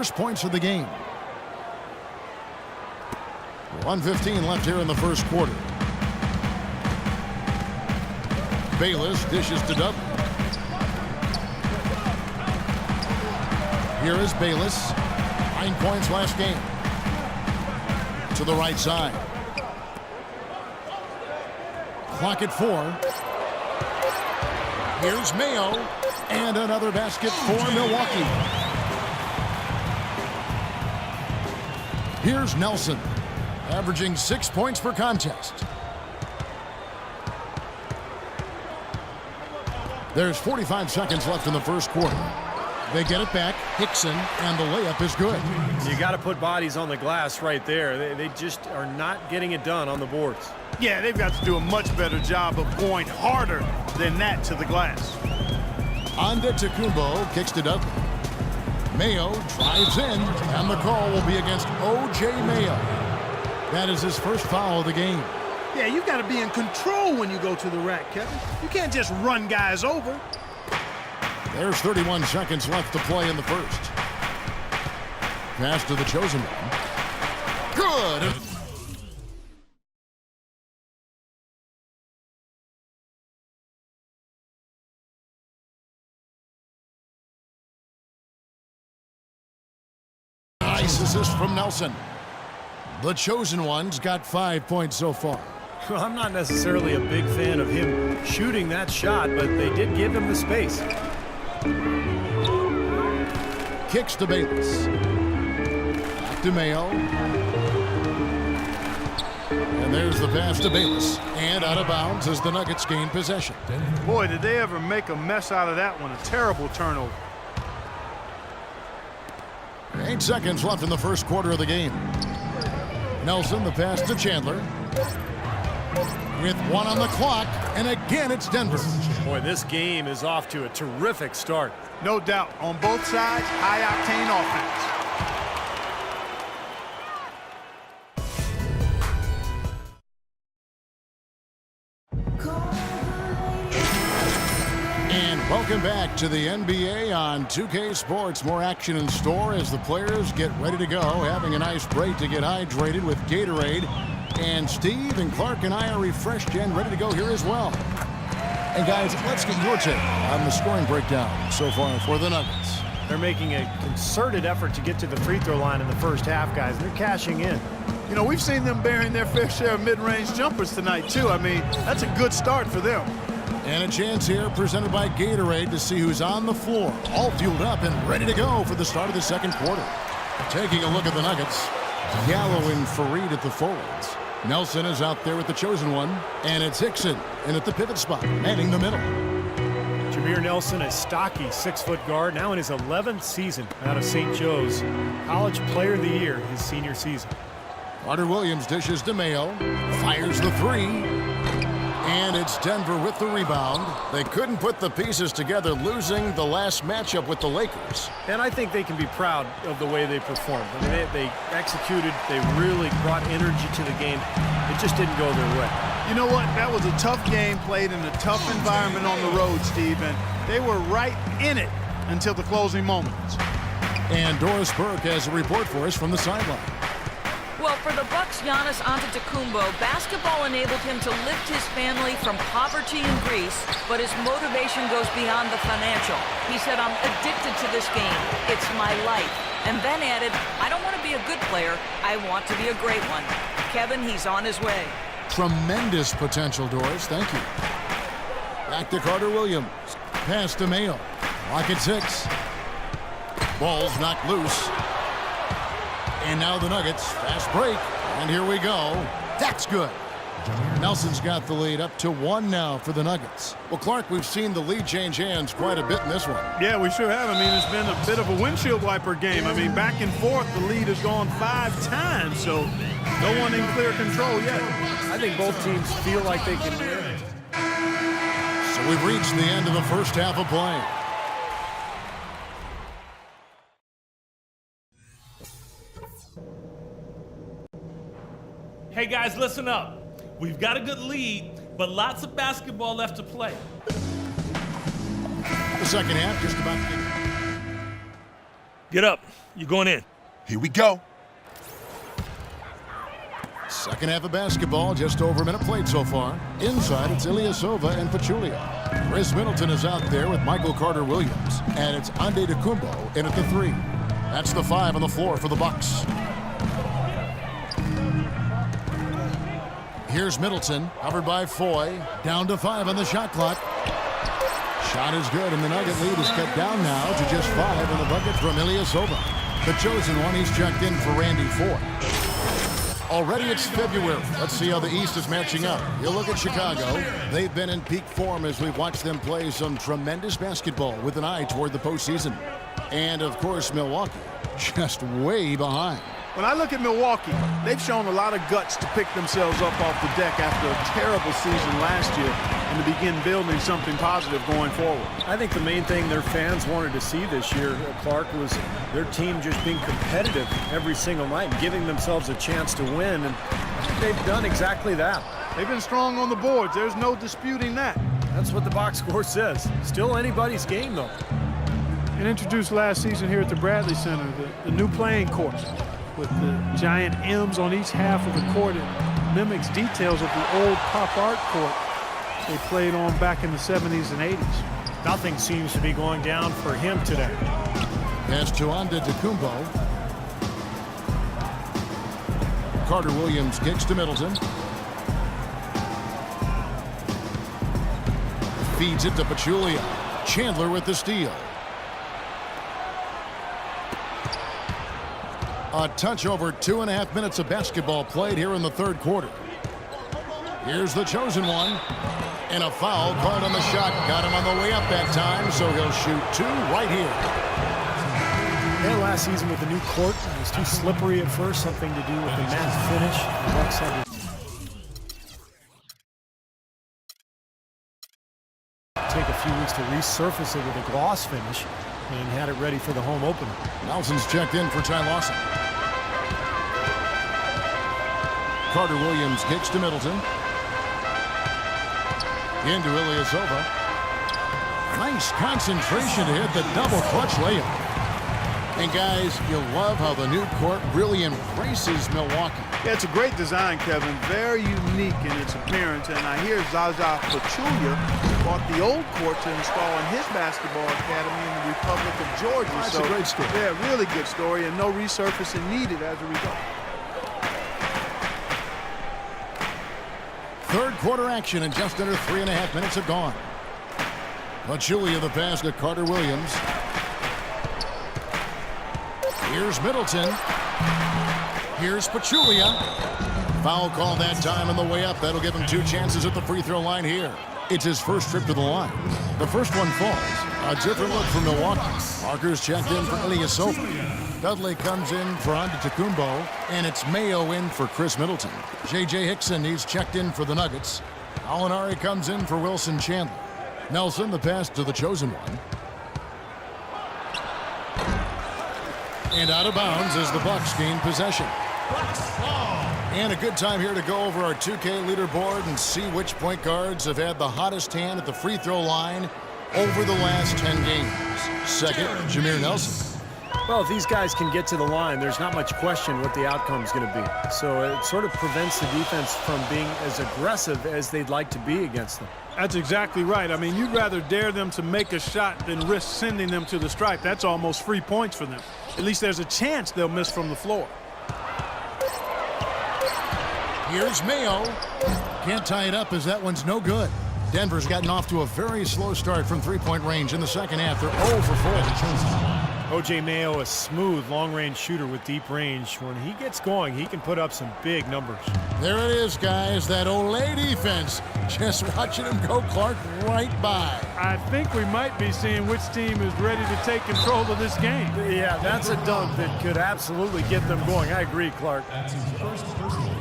First points of the game. 1:15 left here in the first quarter. Bayless dishes to Dudley. Here is Bayless. 9 points last game. To the right side. Clock at 4. Here's Mayo. And another basket for Milwaukee. Here's Nelson, averaging 6 points per contest. There's 45 seconds left in the first quarter. They get it back. Hickson, and the layup is good. You got to put bodies on the glass right there. They just are not getting it done on the boards. Yeah, they've got to do a much better job of going harder than that to the glass. Antetokounmpo kicks to Dudley. Mayo drives in, and the call will be against O.J. Mayo. That is his first foul of the game. Yeah, you've got to be in control when you go to the rack, Kevin. You can't just run guys over. There's 31 seconds left to play in the first. Pass to the chosen one. Good. Nice assist from Nelson. The chosen one's got 5 points so far. Well, I'm not necessarily a big fan of him shooting that shot, but they did give him the space. Kicks to Bayless. Back to Mayo. And there's the pass to Bayless. And out of bounds as the Nuggets gain possession. Boy, did they ever make a mess out of that one. A terrible turnover. 8 seconds left in the first quarter of the game. Nelson, the pass to Chandler. With 1 on the clock, and again it's Denver. Boy, this game is off to a terrific start. No doubt. On both sides, high-octane offense. And welcome back to the NBA on 2K Sports. More action in store as the players get ready to go, having a nice break to get hydrated with Gatorade. And Steve and Clark and I are refreshed and ready to go here as well. And guys, let's get your take on the scoring breakdown so far for the Nuggets. They're making a concerted effort to get to the free throw line in the first half, guys. They're cashing in. You know, we've seen them bearing their fair share of mid-range jumpers tonight, too. I mean, that's a good start for them. And a chance here presented by Gatorade to see who's on the floor, all fueled up and ready to go for the start of the second quarter. Taking a look at the Nuggets, Gallo and Fareed at the forwards. Nelson is out there with the chosen one, and it's Hickson in at the pivot spot, manning the middle. Jameer Nelson, a stocky 6-foot guard, now in his 11th season out of St. Joe's. College Player of the Year his senior season. Carter Williams dishes to Mayo, fires the three, and it's Denver with the rebound. They couldn't put the pieces together, losing the last matchup with the Lakers. And I think they can be proud of the way they performed. I mean, they executed, they really brought energy to the game. It just didn't go their way. You know what? That was a tough game played in a tough environment on the road, Steve, and they were right in it until the closing moments. And Doris Burke has a report for us from the sideline. Well, for the Bucks' Giannis Antetokounmpo, basketball enabled him to lift his family from poverty in Greece, but his motivation goes beyond the financial. He said, "I'm addicted to this game. It's my life." And then added, "I don't want to be a good player. I want to be a great one." Kevin, he's on his way. Tremendous potential, Doris. Thank you. Back to Carter Williams. Pass to Mayo. Lock at 6. Ball's knocked loose. And now the Nuggets, fast break, and here we go. That's good. Nelson's got the lead up to 1 now for the Nuggets. Well, Clark, we've seen the lead change hands quite a bit in this one. Yeah, we sure have. I mean, it's been a bit of a windshield wiper game. I mean, back and forth, the lead has gone 5 times, so no one in clear control yet. I think both teams feel like they can win. So we've reached the end of the first half of play. Hey guys, listen up. We've got a good lead, but lots of basketball left to play. The second half just about to begin. Get up. You're going in. Here we go. Second half of basketball, just over a minute played so far. Inside, it's Ilyasova and Pachulia. Chris Middleton is out there with Michael Carter-Williams. And it's Antetokounmpo in at the 3. That's the 5 on the floor for the Bucks. Here's Middleton, covered by Foy. Down to 5 on the shot clock. Shot is good, and the Nugget lead is cut down now to just 5 in the bucket from Ilyasova. The chosen one, he's checked in for Randy Foy. Already it's February. Let's see how the East is matching up. You look at Chicago. They've been in peak form as we've watched them play some tremendous basketball with an eye toward the postseason. And, of course, Milwaukee, just way behind. When I look at Milwaukee, they've shown a lot of guts to pick themselves up off the deck after a terrible season last year and to begin building something positive going forward. I think the main thing their fans wanted to see this year, Clark, was their team just being competitive every single night and giving themselves a chance to win, and I think they've done exactly that. They've been strong on the boards. There's no disputing that. That's what the box score says. Still anybody's game, though. And introduced last season here at the Bradley Center, the new playing court with the giant M's on each half of the court. It mimics details of the old pop art court they played on back in the 70s and 80s. Nothing seems to be going down for him today. Pass to Antetokounmpo. Carter-Williams kicks to Middleton. Feeds it to Pachulia. Chandler with the steal. A touch over 2.5 minutes of basketball played here in the third quarter. Here's the chosen one. And a foul called on the shot. Got him on the way up that time, so he'll shoot 2 right here. And last season with the new court, it was too slippery at first, something to do with the matte finish. The Bucks had to take a few weeks to resurface it with a gloss finish and had it ready for the home opener. Nelson's checked in for Ty Lawson. Carter-Williams kicks to Middleton. Into Ilyasova. Nice concentration to hit the double clutch layup. And guys, you'll love how the new court really embraces Milwaukee. Yeah, it's a great design, Kevin. Very unique in its appearance. And I hear Zaza Pachulia bought the old court to install in his basketball academy in the Republic of Georgia. That's a great story. Yeah, really good story, and no resurfacing needed as a result. Third quarter action, and just under 3.5 minutes have gone. Pachulia the pass to Carter-Williams. Here's Middleton. Here's Pachulia. Foul call that time on the way up. That'll give him 2 chances at the free throw line here. It's his first trip to the line. The first one falls. A different look for Milwaukee. Markers checked in for Ilyasova. Dudley comes in for Antetokounmpo, and it's Mayo in for Chris Middleton. J.J. Hickson, he's checked in for the Nuggets. Alinari comes in for Wilson Chandler. Nelson, the pass to the chosen one. And out of bounds as the Bucks gain possession. And a good time here to go over our 2K leaderboard and see which point guards have had the hottest hand at the free throw line over the last 10 games. Second, Jameer Nelson. Well, if these guys can get to the line, there's not much question what the outcome is going to be. So it sort of prevents the defense from being as aggressive as they'd like to be against them. That's exactly right. I mean, you'd rather dare them to make a shot than risk sending them to the stripe. That's almost free points for them. At least there's a chance they'll miss from the floor. Here's Mayo. Can't tie it up as that one's no good. Denver's gotten off to a very slow start from three-point range in the second half. They're 0 for 4. O.J. Mayo, a smooth long-range shooter with deep range. When he gets going, he can put up some big numbers. There it is, guys. That Olay defense. Just watching him go, Clark, right by. I think we might be seeing which team is ready to take control of this game. Yeah, that's a dunk that could absolutely get them going. I agree, Clark.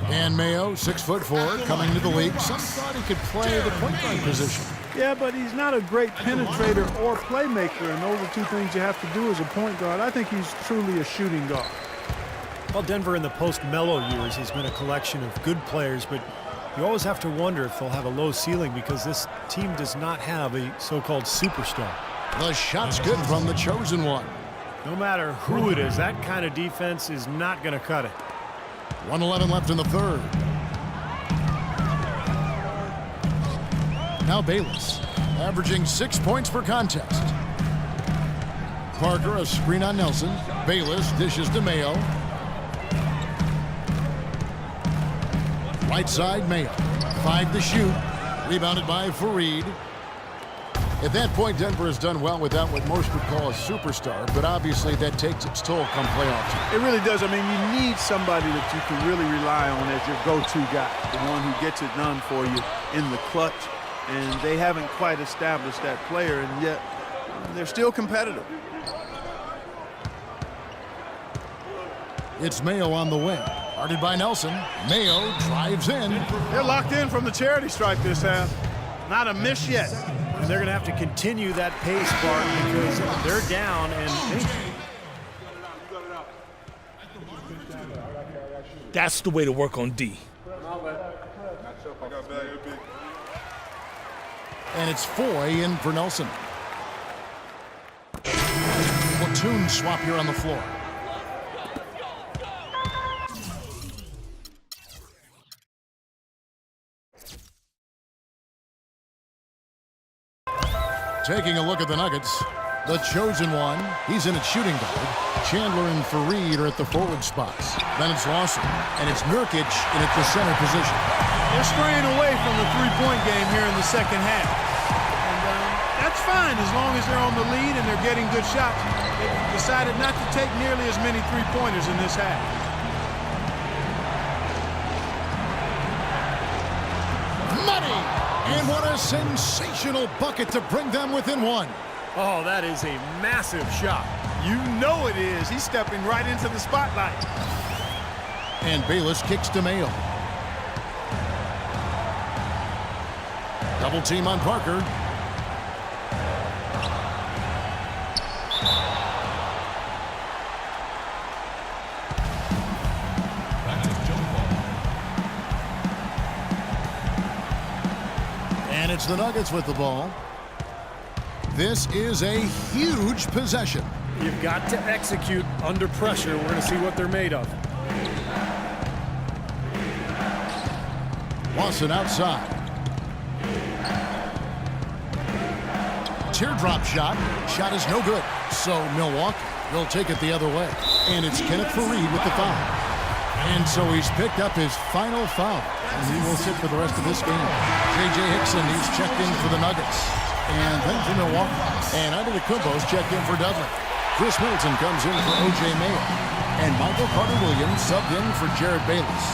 And Mayo, 6'4", coming to the league. Some thought he could play the point guard position. Yeah, but he's not a great penetrator or playmaker, and those are two things you have to do as a point guard. I think he's truly a shooting guard. Well, Denver in the post-Melo years has been a collection of good players, but you always have to wonder if they'll have a low ceiling because this team does not have a so-called superstar. The shot's good from the chosen one. No matter who it is, that kind of defense is not going to cut it. 1:11 left in the third. Now Bayless, averaging 6 points per contest. Parker, a screen on Nelson. Bayless dishes to Mayo. Right side, Mayo. 5 to shoot. Rebounded by Fareed. At that point, Denver has done well without what most would call a superstar, but obviously that takes its toll come playoff time. It really does. I mean, you need somebody that you can really rely on as your go-to guy, the one who gets it done for you in the clutch. And they haven't quite established that player, and yet they're still competitive. It's Mayo on the wing. Guarded by Nelson. Mayo drives in. They're locked in from the charity stripe this half. Not a miss yet. And they're going to have to continue that pace, Bart, because they're down. And That's the way to work on D. And it's Foy in for Nelson. Platoon swap here on the floor. Taking a look at the Nuggets, the chosen one, he's in at shooting guard. Chandler and Fareed are at the forward spots. Then it's Lawson, and it's Nurkic in at the center position. They're straying away from the three-point game here in the second half. And that's fine as long as they're on the lead and they're getting good shots. They've decided not to take nearly as many three-pointers in this half. Money! And what a sensational bucket to bring them within one. oh, that is a massive shot. You know it is. He's stepping right into the spotlight. And Bayless kicks to Mayo. Double team on Parker. And it's the Nuggets with the ball. This is a huge possession. You've got to execute under pressure. We're going to see what they're made of. Lawson outside. Teardrop shot. Shot is no good. So Milwaukee will take it the other way. And it's Kenneth Fareed with the foul. And so he's picked up his final foul. And he will sit for the rest of this game. J.J. Hickson, he's checked in for the Nuggets. And then for Milwaukee. And Antetokounmpo's checked in for Dudley. Chris Middleton comes in for O.J. Mayo. And Michael Carter-Williams subbed in for Jared Bayless.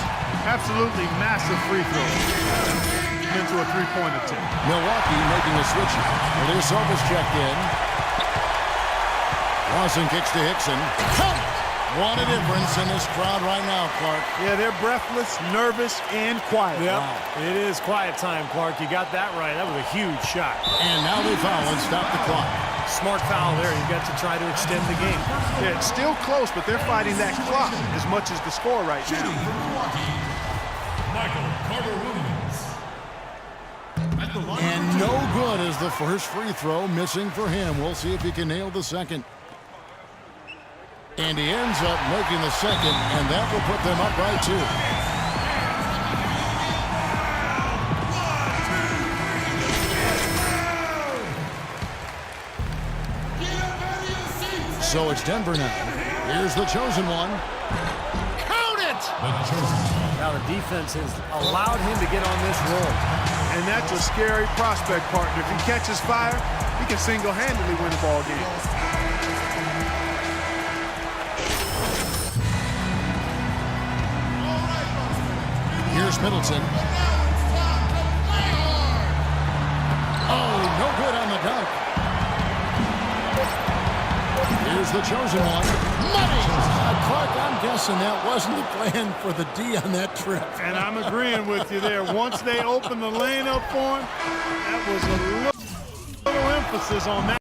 Absolutely massive free throw. Into a three-point attempt. Milwaukee making a switch. Ilyasovas checked in. Lawson kicks to Hickson. Count it! What a difference in this crowd right now, Clark. Yeah, they're breathless, nervous, and quiet. Yep. Wow. It is quiet time, Clark. You got that right. That was a huge shot. And now they foul and stop the clock. Smart foul there. You've got to try to extend the game. Yeah, it's still close, but they're fighting that clock as much as the score right now. Michael Carter-Williams. And no good as the first free throw missing for him. We'll see if he can nail the second. And he ends up making the second, and that will put them up by 2. So it's Denver now. Here's the chosen one. Count it! Now the defense has allowed him to get on this roll. And that's a scary prospect, partner. If he catches fire, he can single-handedly win a ball game. Here's Middleton. Oh, no good on the dunk. Here's the chosen one. Money! Clark, I'm guessing that wasn't the plan for the D on that trip. And I'm agreeing with you there. Once they opened the lane up for him, that was a little emphasis on that.